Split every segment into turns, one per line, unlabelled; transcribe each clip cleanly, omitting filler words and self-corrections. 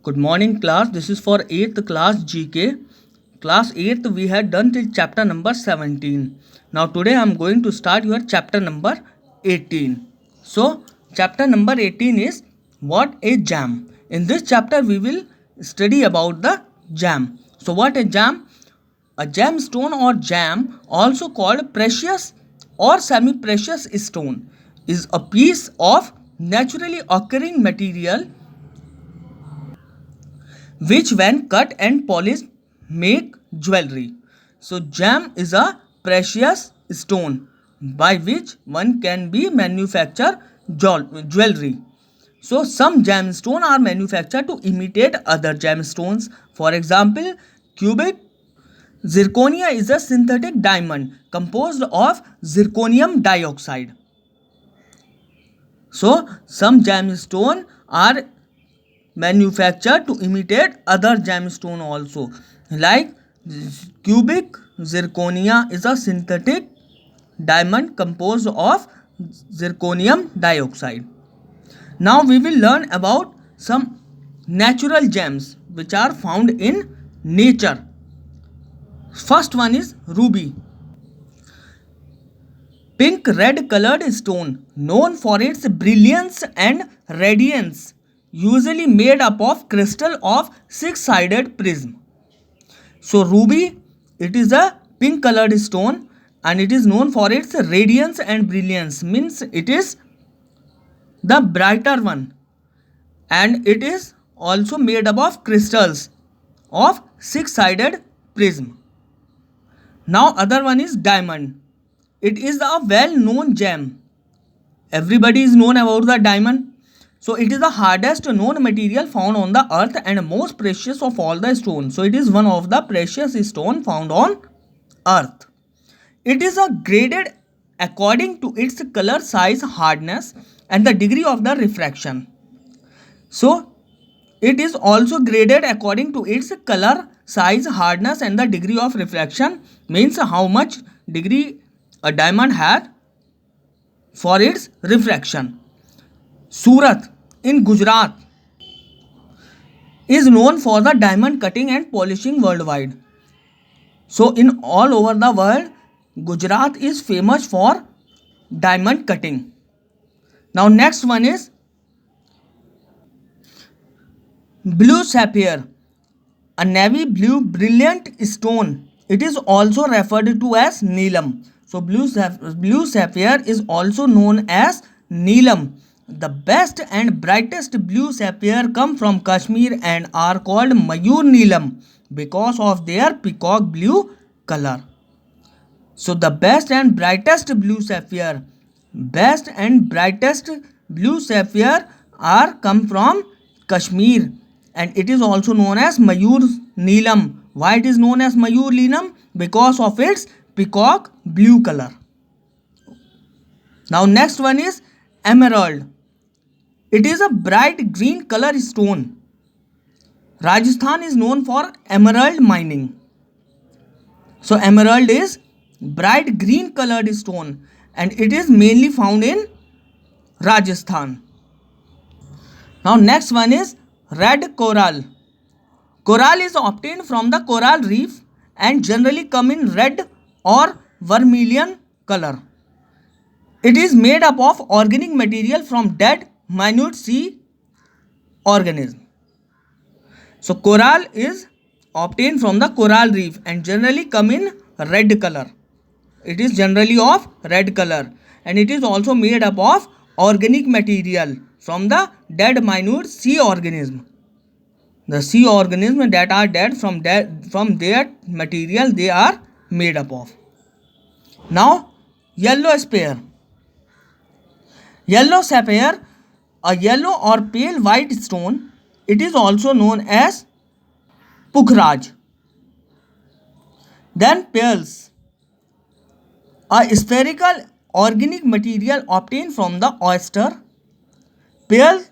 Good morning, class. This is for 8th class GK. Class 8th we had done till chapter number 17. Now today I am going to start your chapter number 18. So chapter number 18 is what a jam. In this chapter we will study about the jam. So what a jam? A gemstone or jam, also called precious or semi-precious stone, is a piece of naturally occurring material which when cut and polished make jewelry. So gem is a precious stone by which one can be manufacture jewelry. So some gemstones are manufactured to imitate other gemstones. For example, cubic zirconia is a synthetic diamond composed of zirconium dioxide. So some gemstones are manufactured to imitate other gemstone also, like cubic zirconia is a synthetic diamond composed of zirconium dioxide. Now we will learn about some natural gems which are found in nature. First one is ruby, pink red colored stone known for its brilliance and radiance, usually made up of crystal of six-sided prism. So ruby, it is a pink colored stone and it is known for its radiance and brilliance, means it is the brighter one, and it is also made up of crystals of six-sided prism. Now other one is diamond. It is a well-known gem. Everybody is known about the diamond. So it is the hardest known material found on the earth and most precious of all the stones. So it is one of the precious stone found on earth. It is graded according to its color, size, hardness and the degree of the refraction. So it is also graded according to its color, size, hardness and the degree of refraction, means how much degree a diamond had for its refraction. Surat in Gujarat is known for the diamond cutting and polishing worldwide. So in all over the world, Gujarat is famous for diamond cutting. Now next one is blue sapphire, a navy blue brilliant stone. It is also referred to as Neelam. So blue sapphire is also known as Neelam. The best and brightest blue sapphire come from Kashmir and are called Mayur Neelam because of their peacock blue color. So the best and brightest blue sapphire are come from Kashmir and it is also known as Mayur Neelam. Why it is known as Mayur Neelam? Because of its peacock blue color. Now next one is emerald. It is a bright green color stone. Rajasthan is known for emerald mining. So emerald is bright green colored stone and it is mainly found in Rajasthan. Now next one is red coral. Coral is obtained from the coral reef and generally come in red or vermilion color. It is made up of organic material from dead minute sea organism. So coral is obtained from the coral reef and generally come in red color. It is generally of red color and it is also made up of organic material from the dead minute sea organism. The sea organisms that are dead from their material they are made up of. Now yellow sapphire. Yellow sapphire, a yellow or pale white stone. It is also known as Pukhraj. Then pearls, a spherical organic material obtained from the oyster. Pearls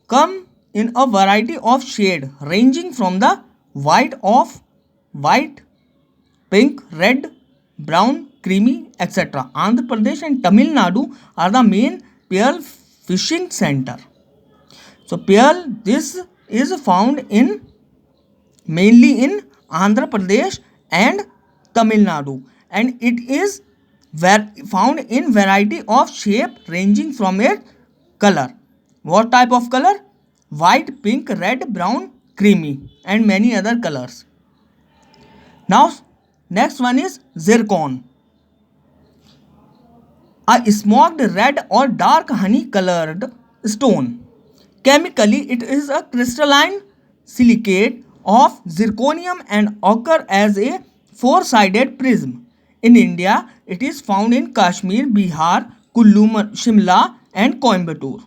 come in a variety of shade ranging from the white, pink, red, brown, creamy, etc. Andhra Pradesh and Tamil Nadu are the main pearl fishing center. So pearl, this is found in mainly in Andhra Pradesh and Tamil Nadu, and it is found in variety of shape ranging from its color. What type of color? White, pink, red, brown, creamy, and many other colors. Now, next one is zircon. A smoked red or dark honey colored stone. Chemically, it is a crystalline silicate of zirconium and occur as a four-sided prism. In India, it is found in Kashmir, Bihar, Kullu, Shimla, and Coimbatore.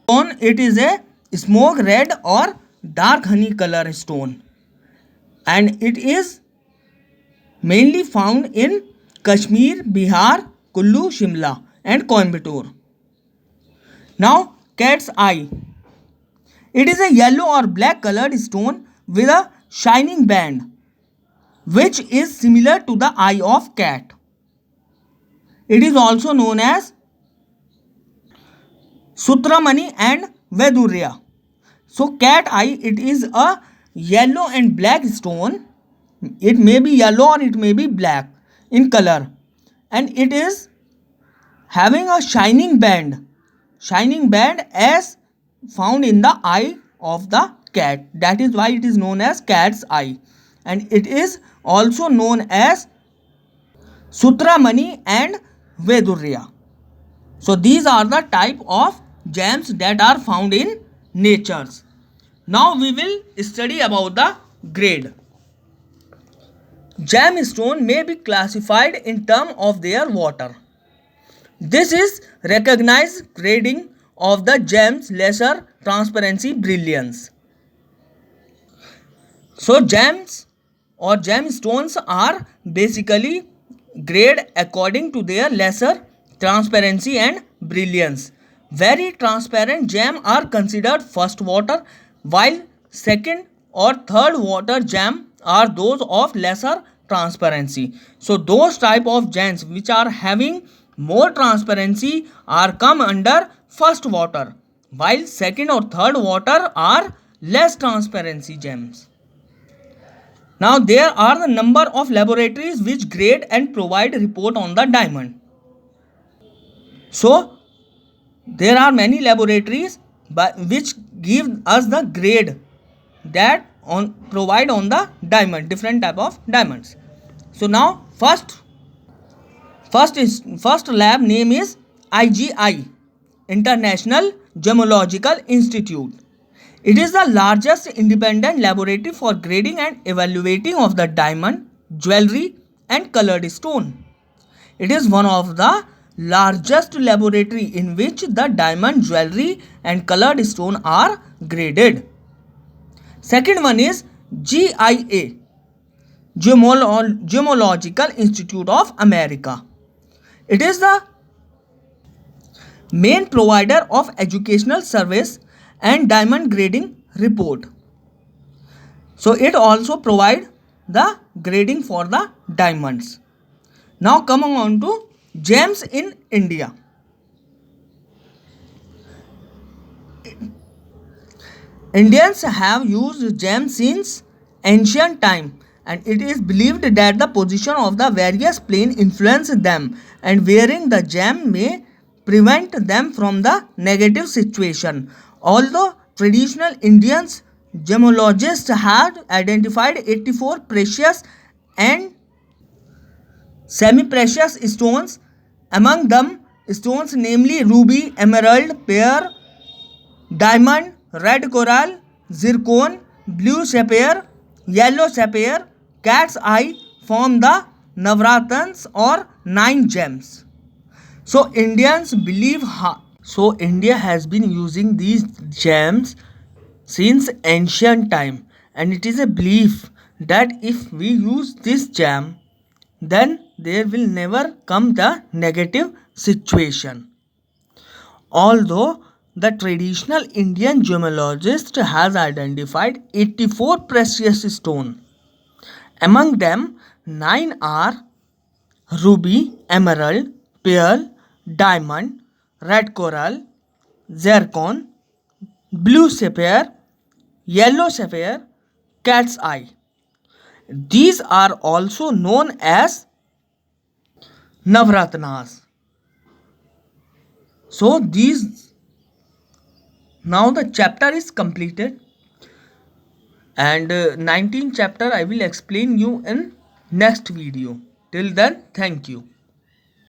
Stone, it is a smoke red or dark honey color stone, and it is mainly found in Kashmir, Bihar, Kullu, Shimla, and Coimbatore. Now, cat's eye. It is a yellow or black colored stone with a shining band, which is similar to the eye of cat. It is also known as Sutramani and Vedurya. So, cat eye, it is a yellow and black stone. It may be yellow or it may be black in color, and it is having a shining band as found in the eye of the cat. That is why it is known as cat's eye, and it is also known as Sutramani and Vedurya. So these are the type of gems that are found in natures. Now we will study about the grade. Gemstone may be classified in terms of their water. This is recognized grading of the gem's lesser transparency brilliance. So gems or gemstones are basically graded according to their lesser transparency and brilliance. Very transparent gems are considered first water, while second or third water gem are those of lesser transparency. So those type of gems which are having more transparency are come under first water, while second or third water are less transparency gems. Now there are the number of laboratories which grade and provide report on the diamond. So there are many laboratories which give us the grade that provide on the diamond, different type of diamonds. So now first lab name is IGI, International Gemological Institute. It is the largest independent laboratory for grading and evaluating of the diamond, jewelry, and colored stone. It is one of the largest laboratory in which the diamond, jewelry, and colored stone are graded. Second one is GIA, Gemological Institute of America. It is the main provider of educational service and diamond grading report. So it also provide the grading for the diamonds. Now coming on to gems in India. Indians have used gems since ancient time, and it is believed that the position of the various planes influence them, and wearing the gem may prevent them from the negative situation. Although traditional Indians gemologists had identified 84 precious and semi-precious stones, among them stones namely ruby, emerald, pearl, diamond, red coral, zircon, blue sapphire, yellow sapphire, cat's eye form the Navratans or 9 gems. So Indians believe so India has been using these gems since ancient time, and it is a belief that if we use this gem, then there will never come the negative situation. Although the traditional Indian gemologist has identified 84 precious stones, among them 9 are ruby, emerald, pearl, diamond, red coral, zircon, blue sapphire, yellow sapphire, cat's eye. These are also known as Navratnas. So these, now the chapter is completed, and 19th chapter I will explain you in next video. Till then, thank you.